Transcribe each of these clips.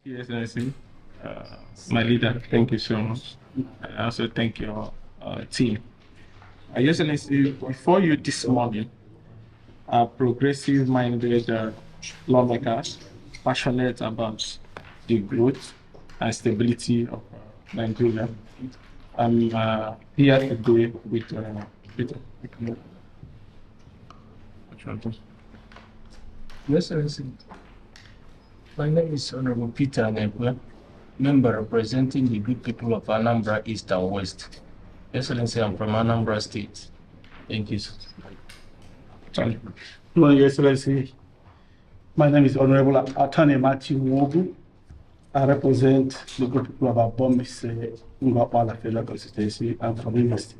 Yes, I see. My leader, thank you so much. I also thank your team. Yes, and I see before you this morning, progressive-minded lawmakers, passionate about the growth and stability of Nigeria. I'm here today with Yes, Excellency. My name is Honorable Peter Nebula, member representing the good people of Anambra East and West. Excellency, I'm from Anambra State. Thank you. Sorry. Good morning, Your Excellency. My name is Honorable Attorney Matthew Wogu. I represent the good people of Abomis Ngwapala Federal Constituency. I'm from Ogun State.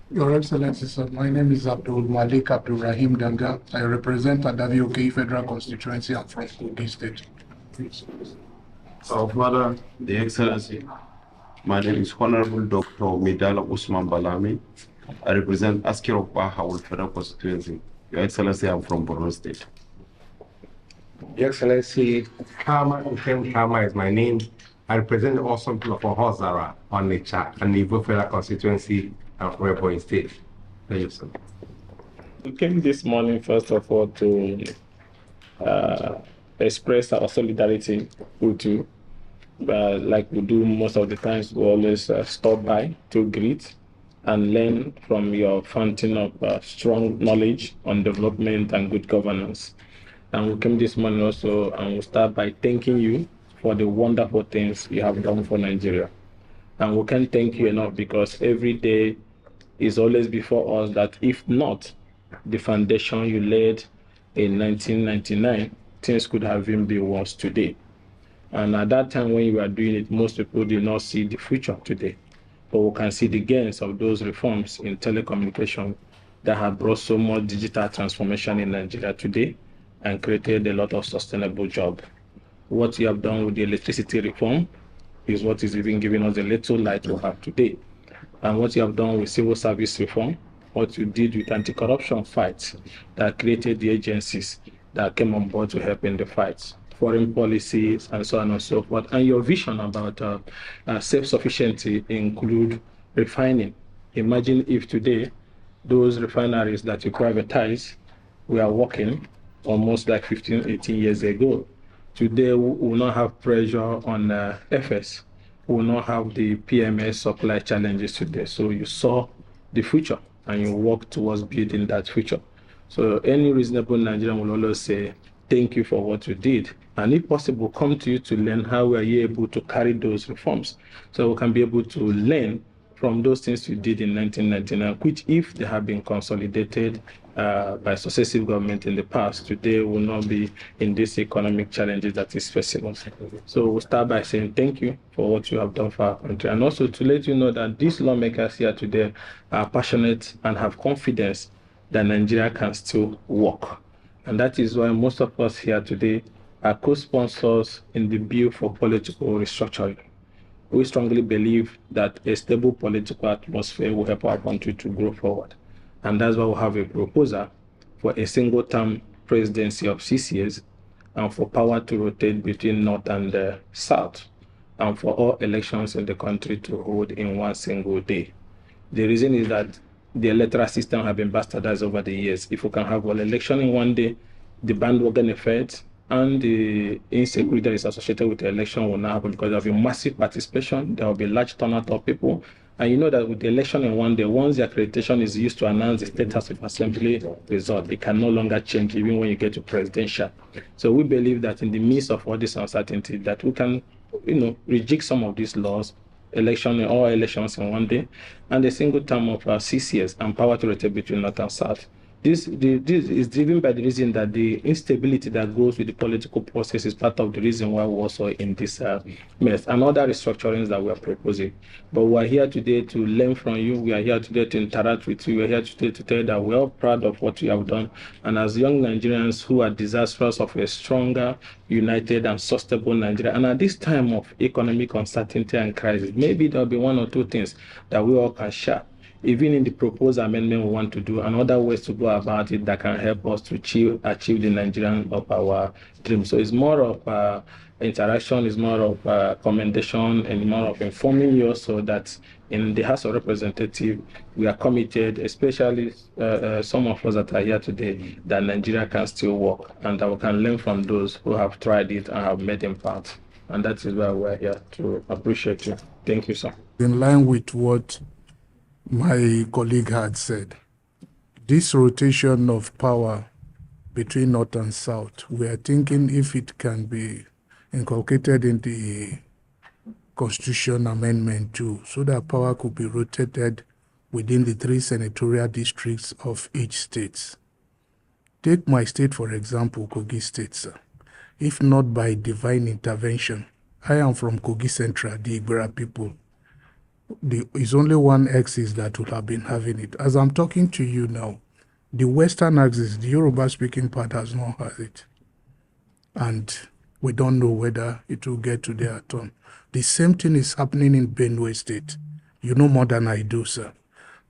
Your Excellency, sir, my name is Abdul Malik Abdulrahim Danga. I represent Abeokuta Federal Constituency. I'm from Ogun State. Our Father, the Excellency, my name is Honorable Dr. Midala Usman Balami. I represent Askirokpa Hawul Federal Constituency. Your Excellency, I'm from Borno State. Your Excellency, Kama Ukem Kama is my name. I represent the awesome people of Hozara on the chat and the Federal Constituency and from Ebonyi State. Thank you, sir. We came this morning, first of all, to express our solidarity with you. Like we do most of the times, we always stop by to greet and learn from your fountain of strong knowledge on development and good governance. And we came this morning also, and we'll start by thanking you for the wonderful things you have done for Nigeria. And we can't thank you enough because every day is always before us that if not the foundation you laid in 1999, things could have even been worse today. And at that time when you were doing it, most people did not see the future today. But we can see the gains of those reforms in telecommunication that have brought so much digital transformation in Nigeria today and created a lot of sustainable jobs. What you have done with the electricity reform is what is even giving us a little light we have today. And what you have done with civil service reform, what you did with anti-corruption fights that created the agencies that came on board to help in the fights, foreign policies, and so on and so forth. And your vision about self-sufficiency include refining. Imagine if today, those refineries that you privatize, we are working almost like 15, 18 years ago. Today, we will not have pressure on FS. We will not have the PMS supply challenges today. So you saw the future and you work towards building that future. So any reasonable Nigerian will always say, thank you for what you did. And if possible, come to you to learn how we are able to carry those reforms. So we can be able to learn from those things you did in 1999, which if they have been consolidated by successive government in the past, today will not be in these economic challenges that is facing us. So we'll start by saying thank you for what you have done for our country. And also to let you know that these lawmakers here today are passionate and have confidence that Nigeria can still work. And that is why most of us here today are co-sponsors in the bill for political restructuring. We strongly believe that a stable political atmosphere will help our country to grow forward. And that's why we have a proposal for a single-term presidency of 6 years and for power to rotate between North and South and for all elections in the country to hold in one single day. The reason is that the electoral system has been bastardized over the years. If we can have one election in one day, the bandwagon effect and the insecurity that is associated with the election will not happen because there will be massive participation, there will be large turnout of people. And you know that with the election in one day, once the accreditation is used to announce the status of assembly result, it can no longer change even when you get to presidential. So we believe that in the midst of all this uncertainty, that we can, rejig some of these laws, all elections in one day, and a single term of 6 years and power to rotate between North and South. This is driven by the reason that the instability that goes with the political process is part of the reason why we're also in this mess and other restructurings that we are proposing. But we are here today to learn from you. We are here today to interact with you. We are here today to tell you that we are proud of what you have done. And as young Nigerians who are desirous of a stronger, united, and sustainable Nigeria, and at this time of economic uncertainty and crisis, maybe there will be one or two things that we all can share. even in the proposed amendment we want to do, and other ways to go about it that can help us to achieve the Nigerian of our dream. So it's more of interaction, is more of commendation, and more of informing you also that in the House of Representatives, we are committed, especially some of us that are here today, that Nigeria can still work and that we can learn from those who have tried it and have made impact. And that is why we're here to appreciate you. Thank you, sir. In line with what my colleague had said, this rotation of power between North and South, we are thinking if it can be inculcated in the Constitution Amendment too, so that power could be rotated within the 3 senatorial districts of each state. Take my state, for example, Kogi State, sir. If not by divine intervention, I am from Kogi Central, the Igbira people. It's only one axis that would have been having it. As I'm talking to you now, the western axis, the Yoruba-speaking part, has not had it. And we don't know whether it will get to their turn. The same thing is happening in Benue State. You know more than I do, sir.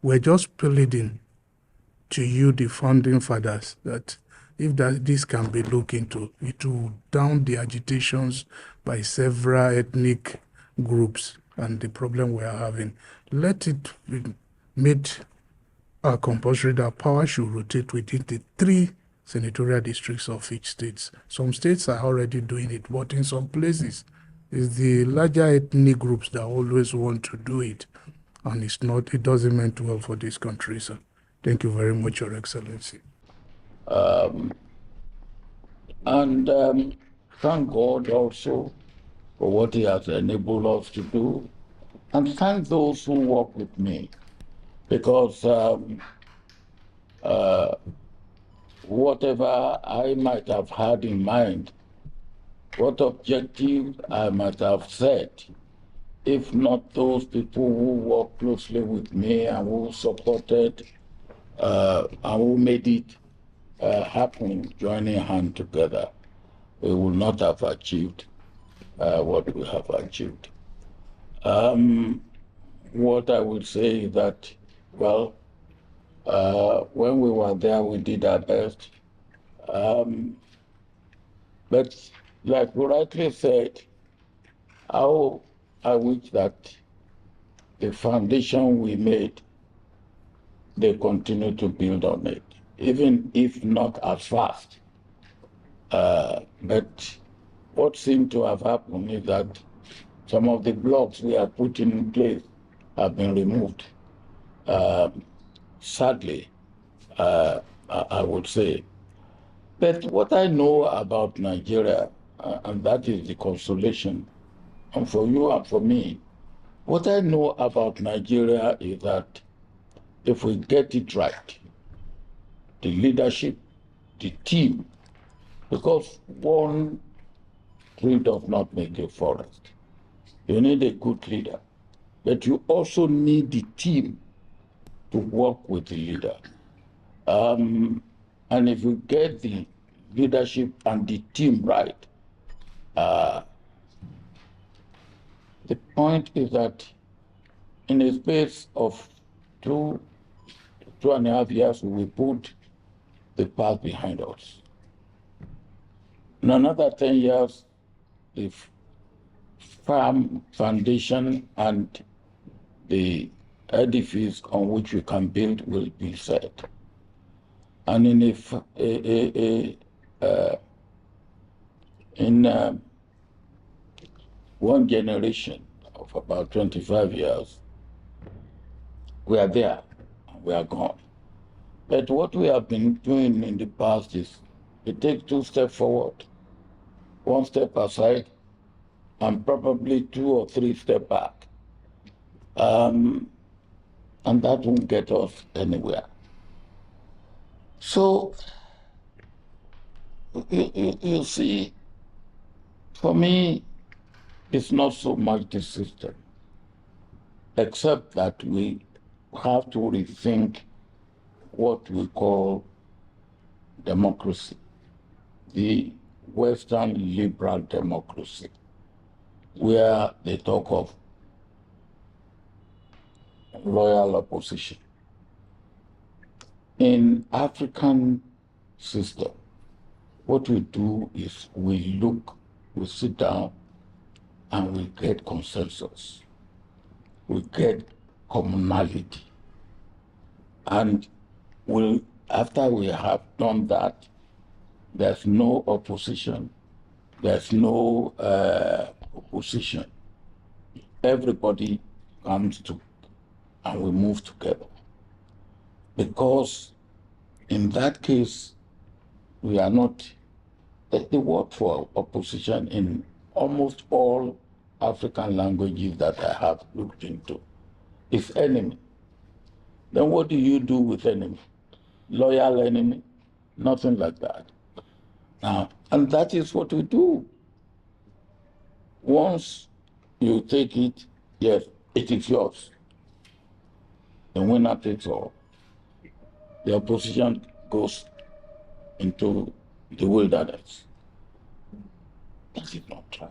We're just pleading to you, the founding fathers, that if this can be looked into, it will down the agitations by several ethnic groups and the problem we are having. Let it be made compulsory that power should rotate within the 3 senatorial districts of each state. Some states are already doing it, but in some places, it's the larger ethnic groups that always want to do it, and it doesn't mean well for this country, sir. Thank you very much, Your Excellency. Thank God also for what He has enabled us to do, and thank those who work with me, because whatever I might have had in mind, what objective I might have set, if not those people who work closely with me and who supported and who made it happen, joining hands together, we will not have achieved what we have achieved. What I would say is that, well, when we were there, we did our best. But like you rightly said, how I wish that the foundation we made, they continue to build on it, even if not as fast. But what seemed to have happened is that some of the blocks we had put in place have been removed. Sadly, I would say. But what I know about Nigeria, and that is the consolation, and for you and for me, what I know about Nigeria is that if we get it right, the leadership, the team, because one tree does not make a forest. You need a good leader, but you also need the team to work with the leader. And if you get the leadership and the team right, the point is that in a space of 2.5 years, we put the past behind us. In another 10 years, the firm foundation and the edifice on which we can build will be set. And in one generation of about 25 years, we are there, we are gone. But what we have been doing in the past is we take 2 steps forward, 1 step aside, and probably 2 or 3 steps back. And that won't get us anywhere. So, you see, for me, it's not so much the system, except that we have to rethink what we call democracy, the Western liberal democracy, where they talk of loyal opposition. In African system, what we do is we sit down and we get consensus. We get commonality. And after we have done that, there's no opposition, there's no opposition. Everybody comes to, and we move together. Because in that case, we are not, the word for opposition in almost all African languages that I have looked into is enemy. Then what do you do with enemy? Loyal enemy? Nothing like that. Now, and that is what we do. Once you take it, yes, it is yours. The winner takes all. The opposition goes into the wilderness. That is not right.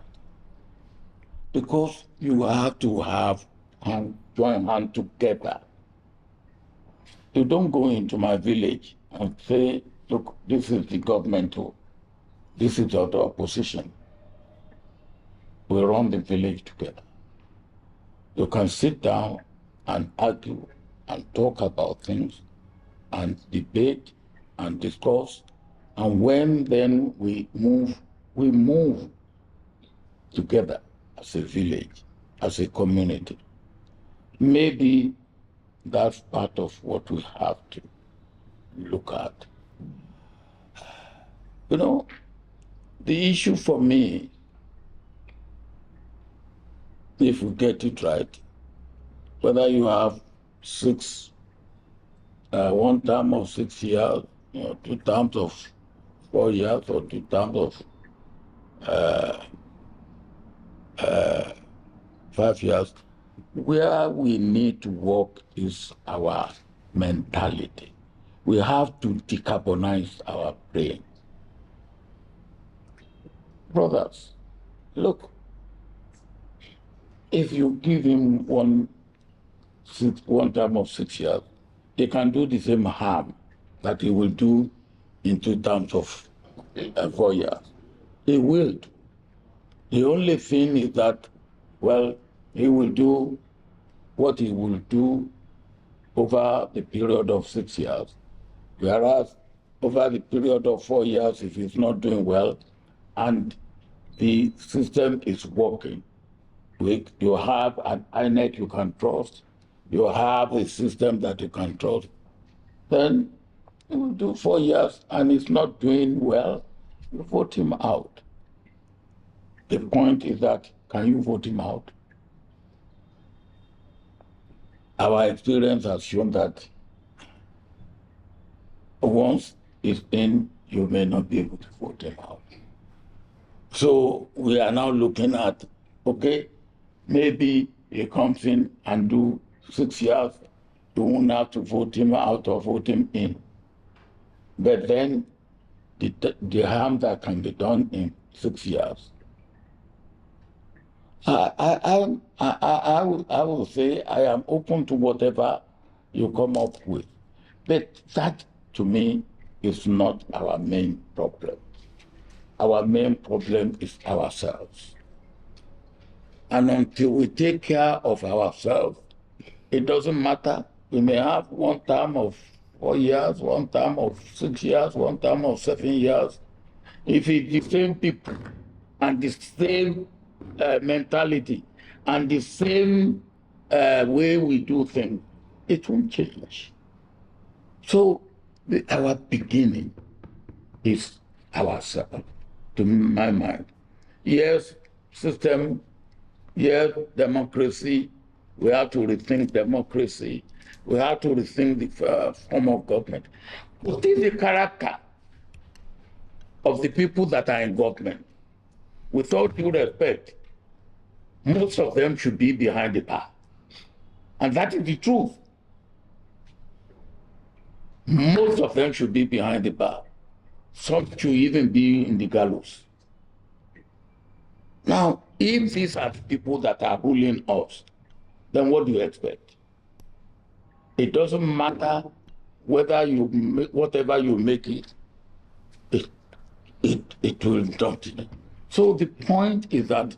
Because you have to have and join hands together. You don't go into my village and say, look, this is the government, this is the opposition. We run the village together. You can sit down and argue and talk about things and debate and discuss. And when then we move together as a village, as a community. Maybe that's part of what we have to look at. You know, the issue for me, if we get it right, whether you have one term of 6 years, 2 terms of 4 years, or 2 terms of 5 years, where we need to work is our mentality. We have to decarbonize our brain. Brothers, look, if you give him one term of 6 years, he can do the same harm that he will do in 2 terms of 4 years. He will. The only thing is that, well, he will do what he will do over the period of 6 years, whereas over the period of 4 years, if he's not doing well, and the system is working, you have an INEC you can trust, you have a system that you can trust, then you will do 4 years and he's not doing well, you vote him out. The point is that, can you vote him out? Our experience has shown that once it's in, you may not be able to vote him out. So we are now looking at, okay, maybe he comes in and do 6 years, you won't have to vote him out or vote him in. But then the harm that can be done in 6 years, I will say I am open to whatever you come up with. But that, to me, is not our main problem. Our main problem is ourselves. And until we take care of ourselves, it doesn't matter. We may have 1 term of 4 years, 1 term of 6 years, 1 term of 7 years. If it's the same people and the same mentality and the same way we do things, it won't change. So our beginning is ourselves, to my mind. Yes, system, yes, democracy. We have to rethink democracy. We have to rethink the form of government. What is the character of the people that are in government? With all due respect, most of them should be behind the bar. And that is the truth. Most of them should be behind the bar. Some should even be in the gallows. Now, if these are the people that are ruling us, then what do you expect? It doesn't matter whether you make, whatever you make it, it will not. So the point is that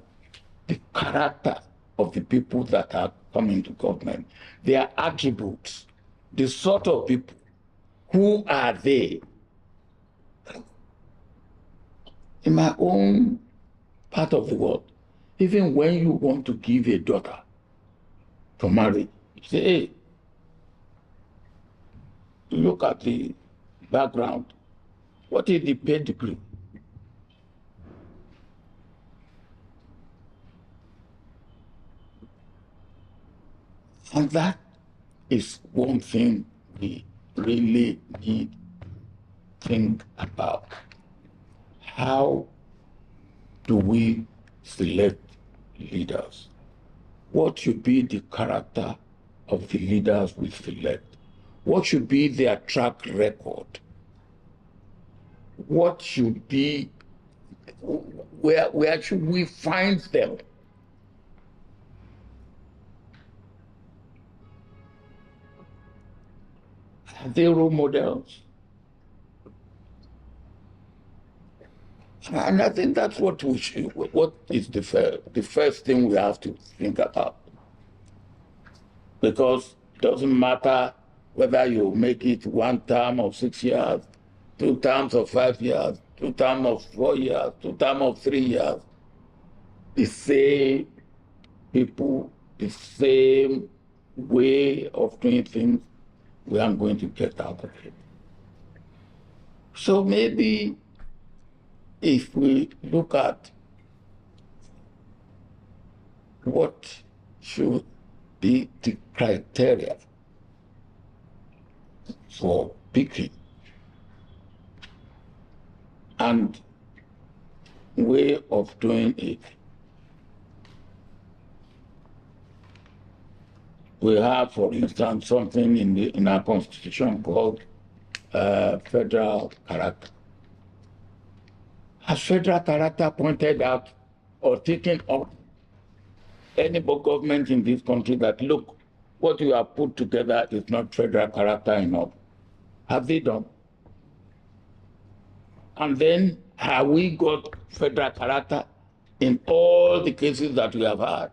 the character of the people that are coming to government, their attributes, the sort of people, who are they? In my own part of the world, even when you want to give a daughter to marry, you say, hey, look at the background. What is the pedigree? And that is one thing we really need to think about. How do we select leaders? What should be the character of the leaders we select? What should be their track record? What should be, where should we find them? Are they role models? And I think that's what we should, what is the first thing we have to think about. Because it doesn't matter whether you make it 1 term of 6 years, 2 terms of 5 years, 2 terms of 4 years, 2 terms of 3 years. The same people, the same way of doing things, we aren't going to get out of it. So maybe if we look at what should be the criteria for picking and way of doing it, we have, for instance, something in our constitution called federal character. Has federal character pointed out or taken up any government in this country that, look, what you have put together is not federal character enough? Have they done? And then have we got federal character in all the cases that we have had?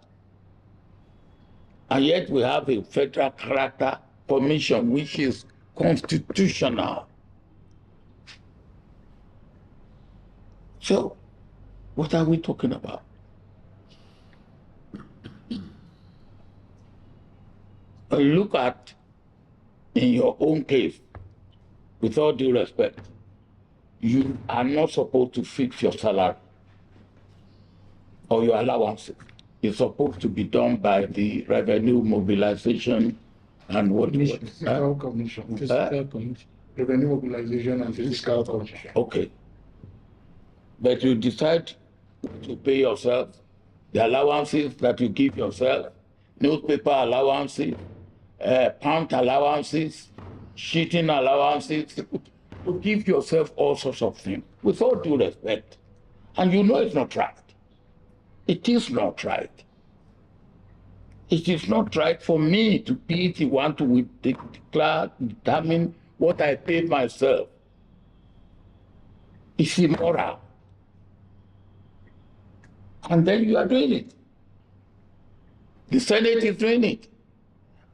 And yet we have a federal character commission which is constitutional. So, what are we talking about? Look at, in your own case, with all due respect, you are not supposed to fix your salary or your allowances. It's supposed to be done by the revenue mobilization and what? Fiscal commission. Fiscal commission. Revenue mobilization and fiscal commission. Okay. But you decide to pay yourself the allowances that you give yourself, newspaper allowances, pound allowances, sheeting allowances, to give yourself all sorts of things, with all due respect. And you know it's not right. It is not right. It is not right for me to be the one to declare, determine what I pay myself. It's immoral. And then you are doing it. The Senate is doing it.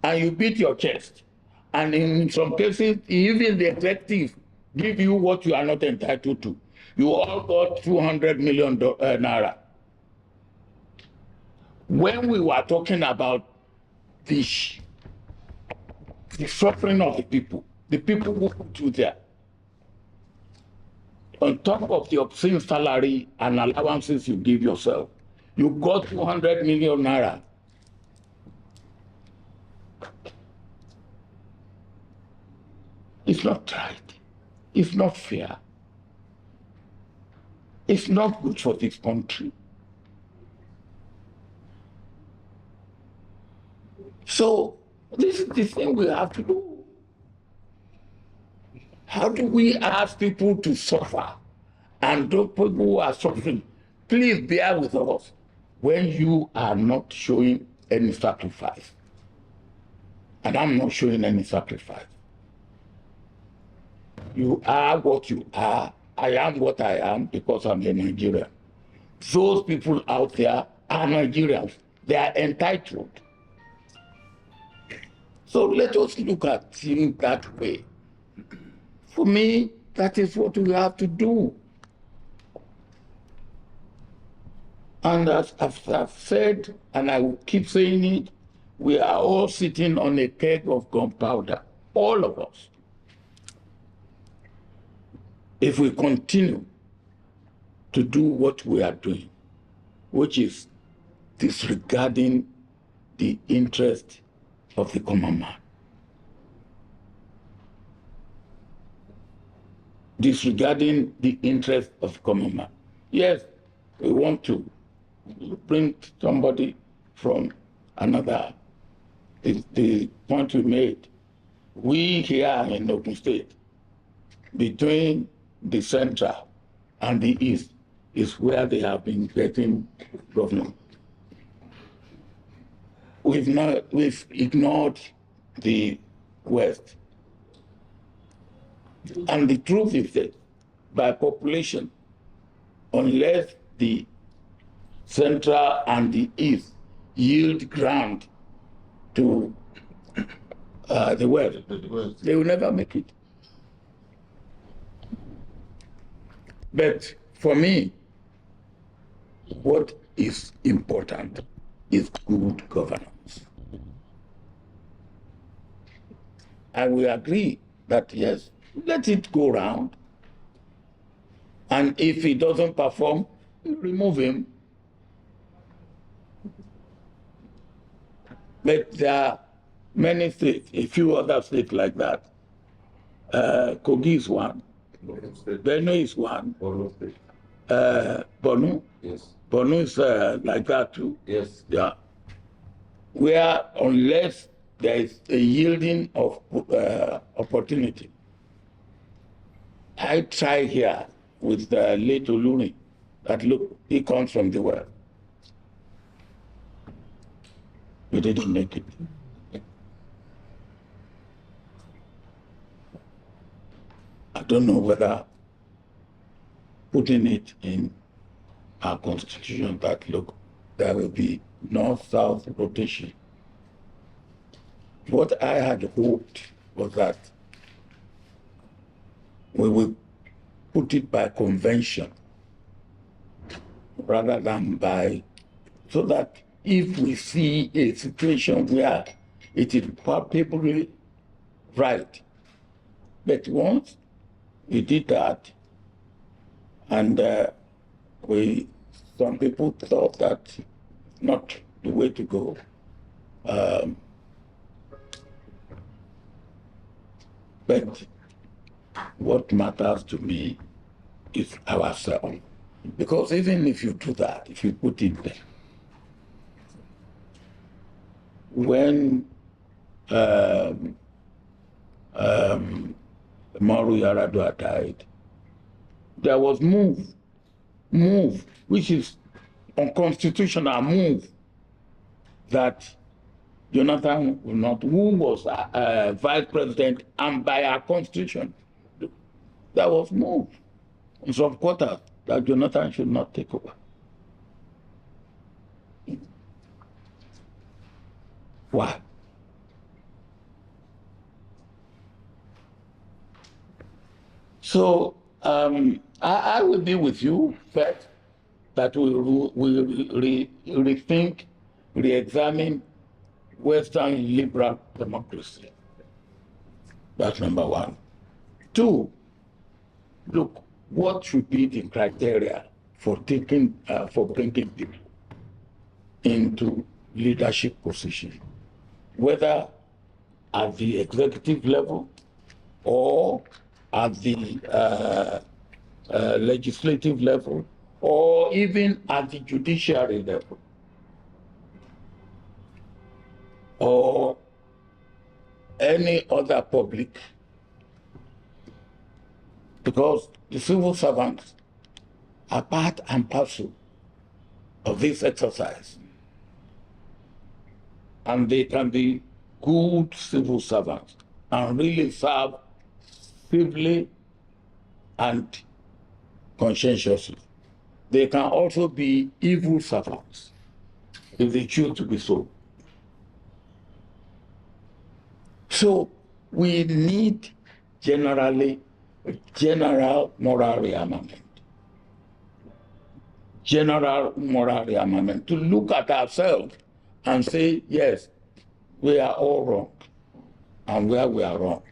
And you beat your chest. And in some cases, even the executive give you what you are not entitled to. You all got 200 million naira. When we were talking about the suffering of the people who put you there, on top of the obscene salary and allowances you give yourself, you got 200 million naira. It's not right. It's not fair. It's not good for this country. So this is the thing we have to do. How do we ask people to suffer? And those people who are suffering, please bear with us when you are not showing any sacrifice. And I'm not showing any sacrifice. You are what you are. I am what I am because I'm a Nigerian. Those people out there are Nigerians. They are entitled. So let us look at things that way. For me, that is what we have to do. And as I've said, and I will keep saying it, we are all sitting on a keg of gunpowder, all of us. If we continue to do what we are doing, which is disregarding the interest of the common man, disregarding the interest of the common man. Yes, we want to bring somebody from another. The point we made, we here in Ogun State, between the central and the east, is where they have been getting government. We've ignored the west. And the truth is that by population, unless the central and the east yield ground to the west, they will never make it. But for me, what is important is good governance. I will agree that yes, let it go round. And if he doesn't perform, remove him. But there are many states, a few other states like that. Kogi is one. Benue is one. Borno? Yes. Borno is like that too. Yes. Yeah. Where unless there is a yielding of opportunity. I try here with the late Oluri that look, he comes from the world. We didn't make it. I don't know whether putting it in our constitution that look, there will be north-south rotation. What I had hoped was that we will put it by convention rather than by, so that if we see a situation where it is palpably right, but once we did that, and some people thought that not the way to go. But what matters to me is ourselves. Because even if you do that, if you put it there, when Maru Yaradua died, there was move, which is unconstitutional move, that Jonathan will not, who was vice president, and by our constitution, there was move in some quarters that Jonathan should not take over. Why? So I will be with you first, that we will rethink, re-examine Western liberal democracy. That's number one. Two, look, what should be the criteria for bringing people into leadership position, whether at the executive level or at the legislative level, or even at the judiciary level, or any other public, because the civil servants are part and parcel of this exercise. And they can be good civil servants and really serve civilly and conscientiously. They can also be evil servants if they choose to be so. So we need general moral rearmament. General moral rearmament to look at ourselves and say, yes, we are all wrong, and where we are wrong,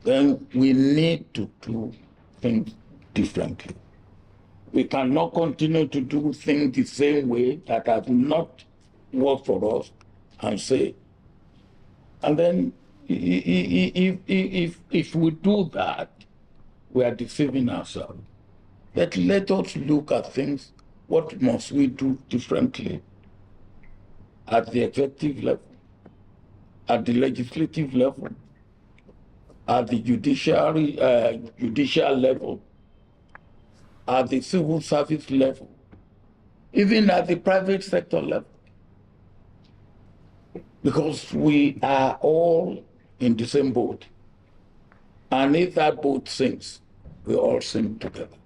then we need to do things differently. We cannot continue to do things the same way that have not worked for us and say, and then if we do that, we are deceiving ourselves. But let us look at things, what must we do differently at the executive level, at the legislative level, at the judicial level, at the civil service level, even at the private sector level. Because we are all in the same boat. And if that boat sinks, we all sink together.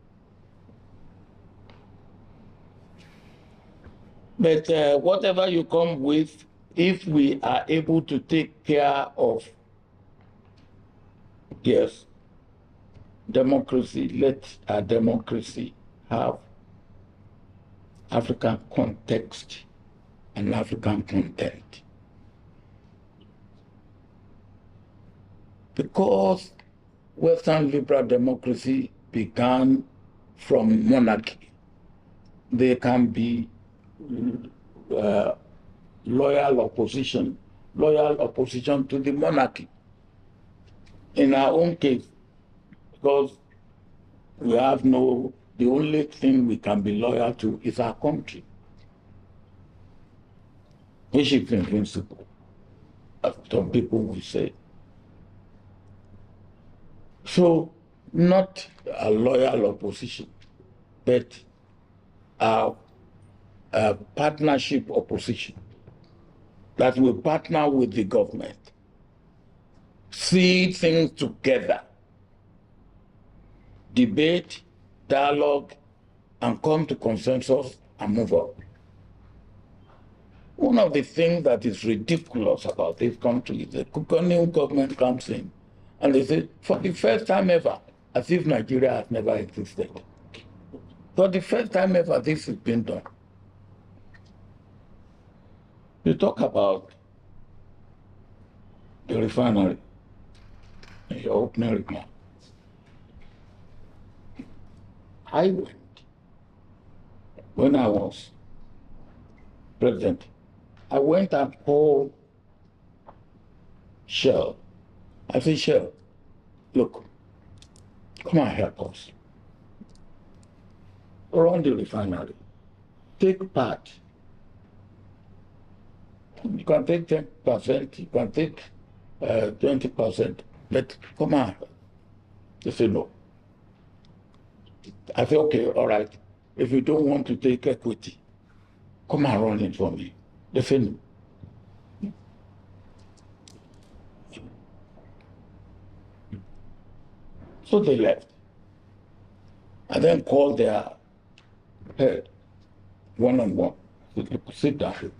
But whatever you come with, if we are able to take care of, yes, democracy, let our democracy have African context and African content. Because Western liberal democracy began from monarchy, there can be loyal opposition to the monarchy. In our own case, because we have the only thing we can be loyal to is our country, which is in principle, as some people will say. So, not a loyal opposition, but a partnership opposition that will partner with the government, see things together, debate, dialogue, and come to consensus and move on. One of the things that is ridiculous about this country is the new government comes in and they say, for the first time ever, as if Nigeria has never existed. For the first time ever, this has been done. You talk about the refinery in your opening remark. I went, when I was president, I went and called Shell. I said, Shell, look, come and help us. Run the refinery. Take part. You can take 10%, you can take 20%, but come on. They say no. I say, okay, all right. If you don't want to take equity, come and run it for me. They say no. So they left. I then called their head one-on-one. They sit down with me.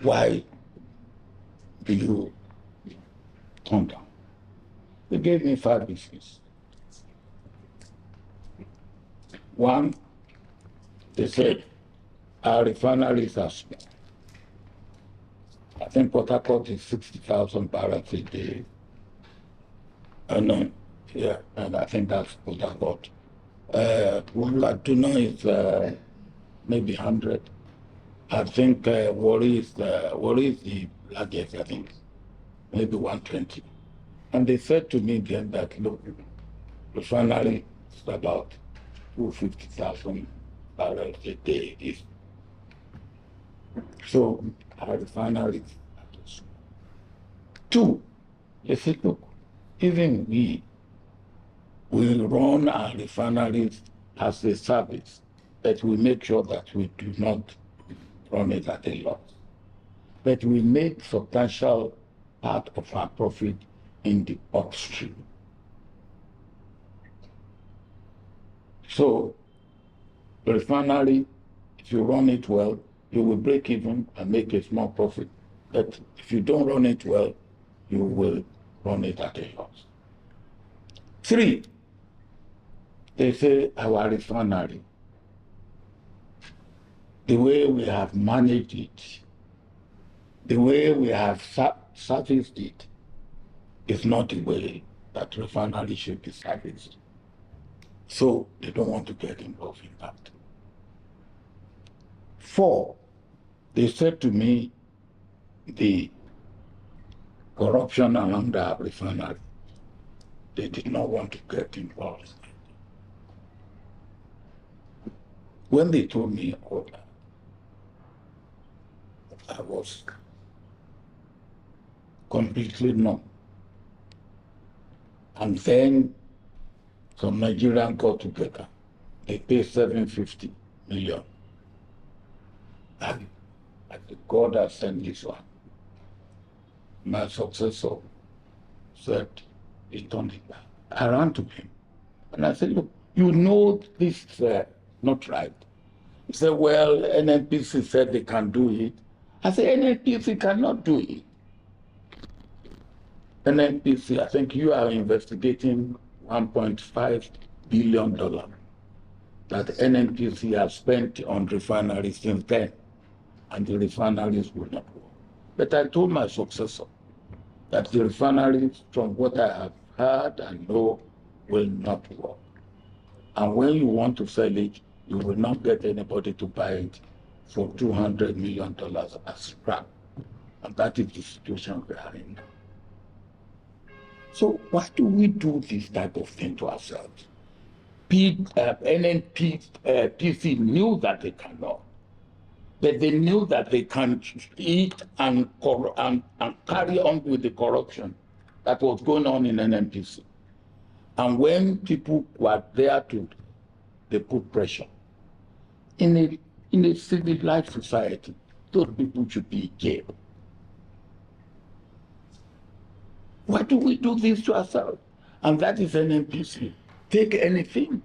Why do you turn down? They gave me 5 reasons. One, they said, our refineries are small. I think Port Harcourt is 60,000 barrels a day. And I think that's Port Harcourt. Kaduna is maybe 100. I think Warri is the largest, I think, maybe 120. And they said to me then that, look, refinery is about 250,000 barrels a day. So our refinery is small. Two, they said, look, even we will run our refineries as a service, but we make sure that we do not run it at a loss. But we make substantial part of our profit in the upstream. So, the refinery, if you run it well, you will break even and make a small profit. But if you don't run it well, you will run it at a loss. 3, they say our refinery, the way we have managed it, the way we have serviced it, is not the way that refinery should be serviced. So they don't want to get involved in that. 4, they said to me, the corruption around the refinery, they did not want to get involved. When they told me all that, I was completely numb. And then some Nigerians got together. They paid 750 million. And I said, God has sent this one. My successor said, he turned it back. I ran to him. And I said, look, you know this is not right. He said, well, NNPC said they can do it. I said, NNPC cannot do it. NNPC, I think you are investigating $1.5 billion that NNPC has spent on refineries since then, and the refineries will not work. But I told my successor that the refineries, from what I have heard and know, will not work. And when you want to sell it, you will not get anybody to buy it for $200 million as scrap. And that is the situation we are in now. So why do we do this type of thing to ourselves? NNPC knew that they cannot, but they knew that they can eat and carry on with the corruption that was going on in NNPC. And when people were there they put pressure. In a civilized society, those people should be jailed. Why do we do this to ourselves? And that is NNPC. Take anything.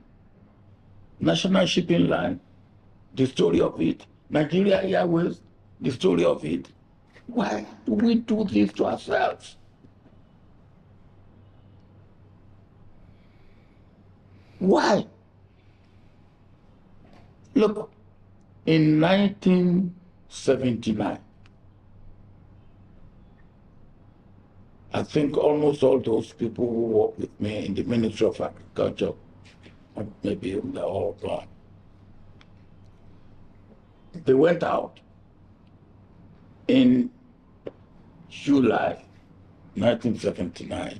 National Shipping Line, the story of it. Nigeria Airways, the story of it. Why do we do this to ourselves? Why? Look, in 1979, I think almost all those people who work with me in the Ministry of Agriculture, maybe they're all gone. They went out in July 1979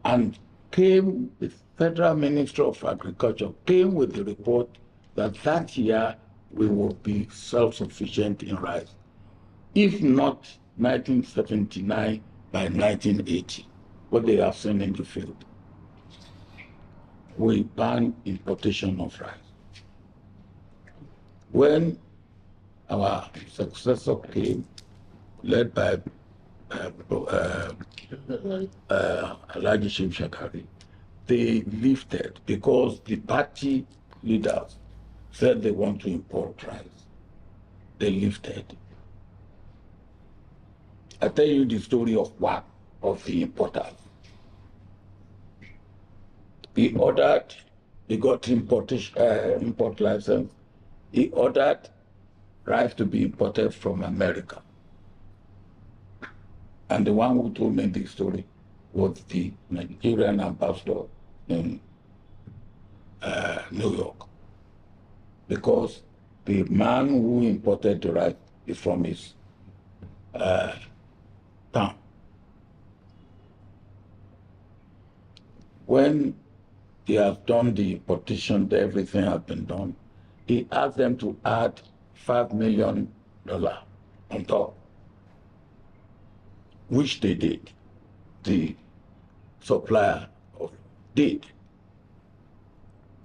and came, the Federal Ministry of Agriculture came with the report that that year we will be self-sufficient in rice. If not 1979, by 1980, what they have seen in the field. We ban importation of rice. When our successor came, led by Alhaji Shim Shakari, they lifted because the party leaders said they want to import rice. They lifted. I tell you the story of one of the importers. He ordered, he got import license. He ordered rice to be imported from America. And the one who told me this story was the Nigerian ambassador in New York. Because the man who imported the rice is from his town. When they have done the importation, everything has been done, he asked them to add $5 million on top, which they did. The supplier did.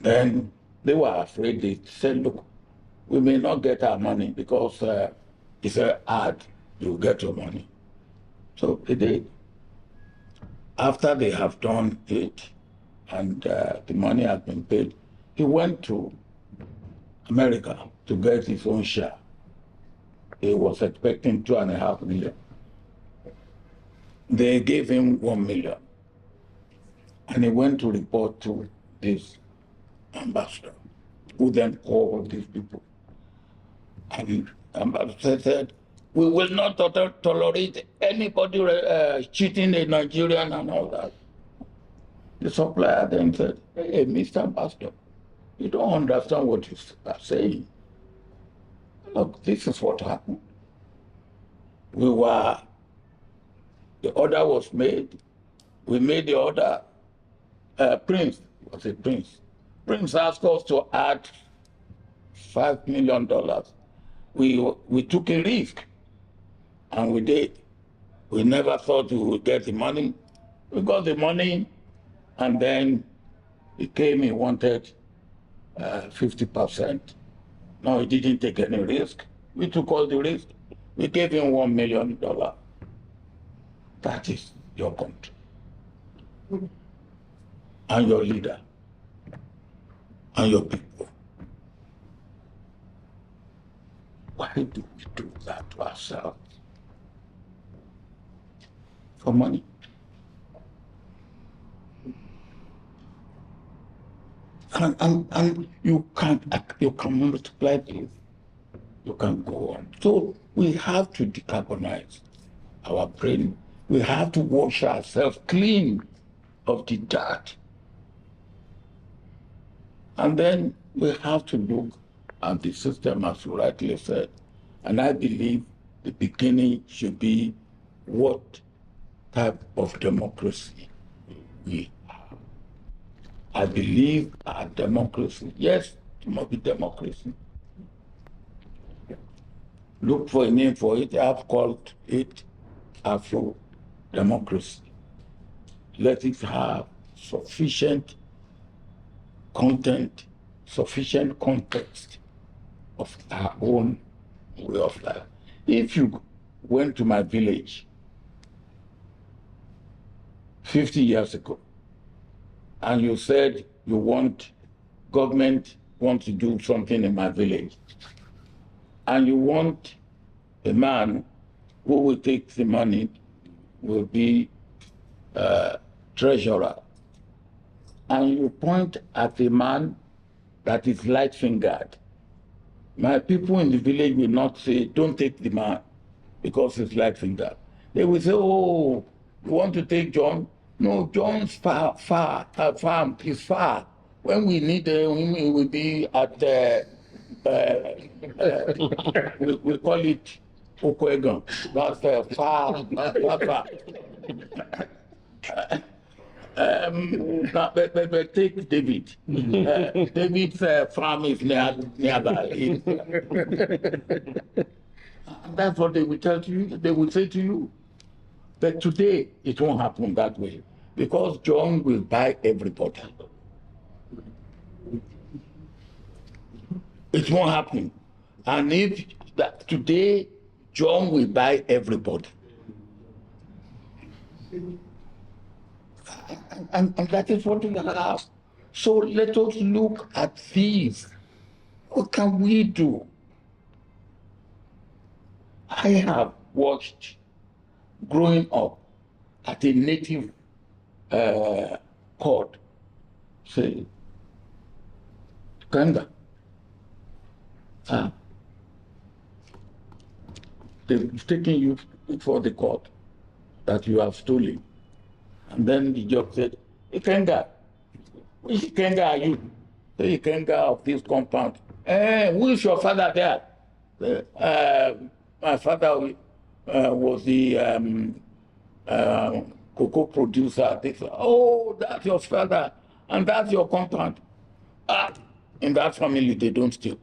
Then they were afraid. They said, look, we may not get our money because it's an ad, you get your money. So they did. After they have done it, and the money had been paid. He went to America to get his own share. He was expecting 2.5 million. They gave him 1 million. And he went to report to this ambassador, who then called these people. And the ambassador said, we will not tolerate anybody cheating a Nigerian and all that. The supplier then said, hey, Mr. Ambassador, you don't understand what you are saying. Look, this is what happened. The order was made. We made the order. Prince was a prince. Prince asked us to add $5 million. We took a risk, and we did. We never thought we would get the money. We got the money, and then he came, he wanted 50%. No, he didn't take any risk. We took all the risk. We gave him $1 million. That is your country. And your leader. And your people. Why do we do that to ourselves? For money. And you can multiply this. You can go on. So we have to decarbonize our brain. We have to wash ourselves clean of the dirt. And then we have to look at the system, as you rightly said. And I believe the beginning should be what type of democracy we have. I believe our democracy, yes, it must be democracy. Look for a name for it. I've called it Afro-democracy. Let it have sufficient content, sufficient context of our own way of life. If you went to my village 50 years ago, and you said government wants to do something in my village, and you want a man who will take the money, will be treasurer, and you point at a man that is light-fingered, my people in the village will not say, don't take the man because he's light-fingered. They will say, oh, you want to take John? No, John's farm is far. When we need him, he will be at, we call it Okwegan. That's far. But take David. David's farm is nearby. That's what they will tell you. They will say to you. But today, it won't happen that way, because John will buy everybody. It won't happen. And if that today, John will buy everybody. And that is what we have. So let us look at these. What can we do? I have watched growing up at a native court, say, Kanga. They've taken you before the court that you have stolen. And then the judge said, Ikenga, which Ikenga are you? The Ikenga of this compound. Who is your father there? My father was the cocoa producer. They said, oh, that's your father, and that's your compound. In that family, they don't steal.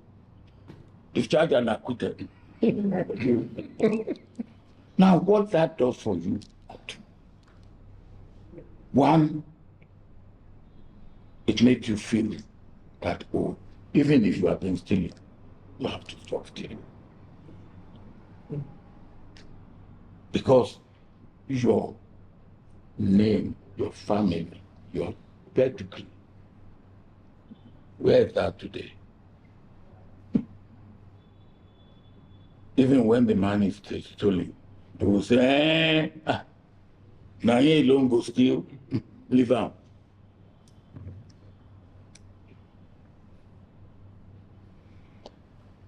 Discharged and acquitted. Now, what that does for you, one, it makes you feel that, oh, even if you have been stealing, you have to stop stealing. Because your name, your family, your pedigree. Where is that today? Even when the man is stolen, they will say, now he alone go steal, leave out.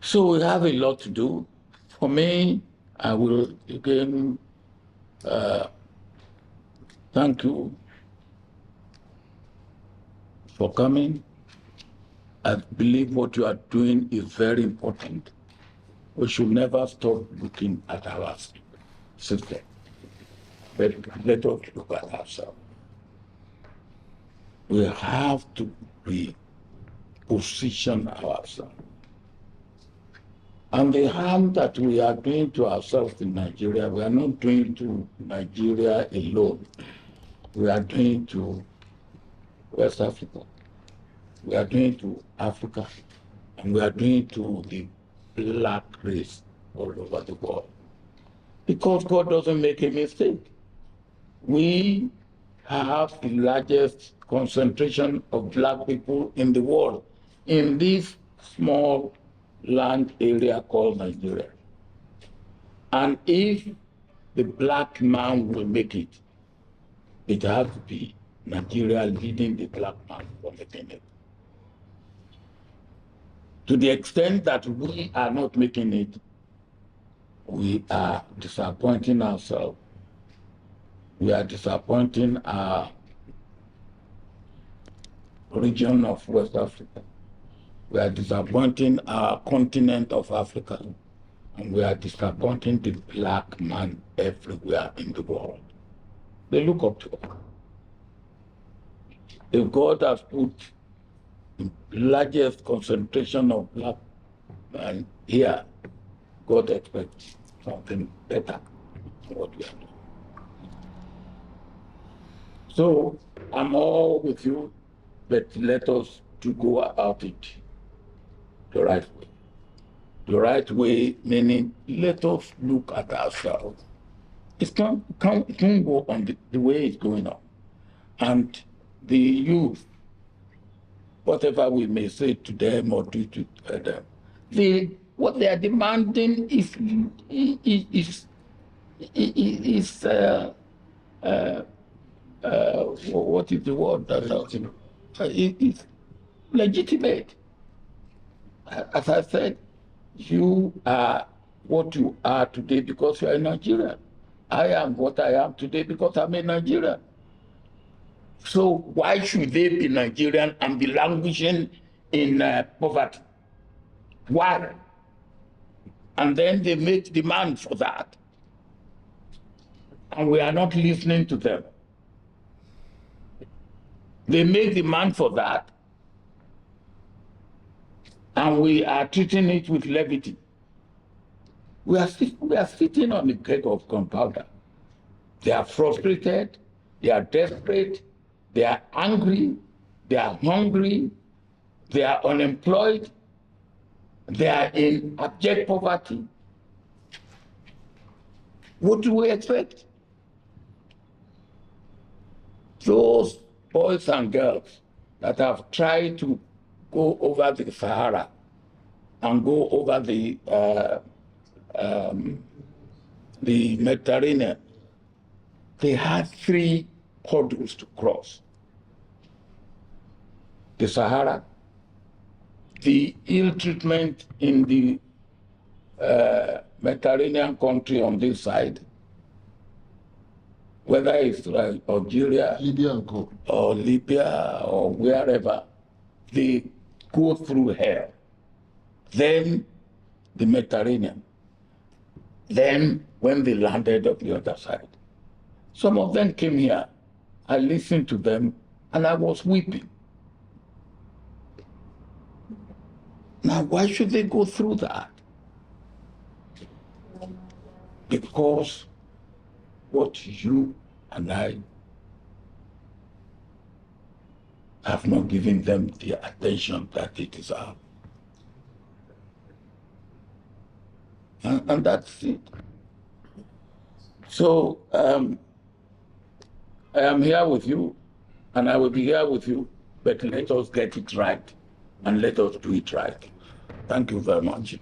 So we have a lot to do. For me, I will again thank you for coming. I believe what you are doing is very important. We should never stop looking at our system, but let us look at ourselves. We have to reposition ourselves. And the harm that we are doing to ourselves in Nigeria, we are not doing to Nigeria alone. We are doing to West Africa. We are doing to Africa. And we are doing to the black race all over the world. Because God doesn't make a mistake. We have the largest concentration of black people in the world in this small land area called Nigeria. And if the black man will make it, it has to be Nigeria leading the black man from the beginning. To the extent that we are not making it, we are disappointing ourselves. We are disappointing our region of West Africa. We are disappointing our continent of Africa. And we are disappointing the black man everywhere in the world. They look up to us. If God has put the largest concentration of black men here, God expects something better than what we are doing. So I'm all with you, but let us to go about it the right way. The right way, meaning let us look at ourselves. It can't go on the way it's going on. And the youth, whatever we may say to them or do to them, what they are demanding is what is the word that is legitimate. As I said, you are what you are today because you are a Nigerian. I am what I am today because I'm a Nigerian. So why should they be Nigerian and be languishing in poverty? Why? And then they make demand for that. And we are not listening to them. They make demand for that. And we are treating it with levity. We are sitting on the keg of gunpowder. They are frustrated, they are desperate, they are angry, they are hungry, they are unemployed, they are in abject poverty. What do we expect? Those boys and girls that have tried to go over the Sahara and go over the Mediterranean, they had 3 hurdles to cross. The Sahara, the ill treatment in the Mediterranean country on this side, whether it's Algeria, or Libya, or wherever, they go through hell. Then the Mediterranean. Then when they landed on the other side, some of them came here. I listened to them and I was weeping. Now, why should they go through that? Because what you and I have not given them the attention that they deserve. And that's it. So I am here with you. and I will be here with you, but let us get it right and let us do it right. Thank you very much.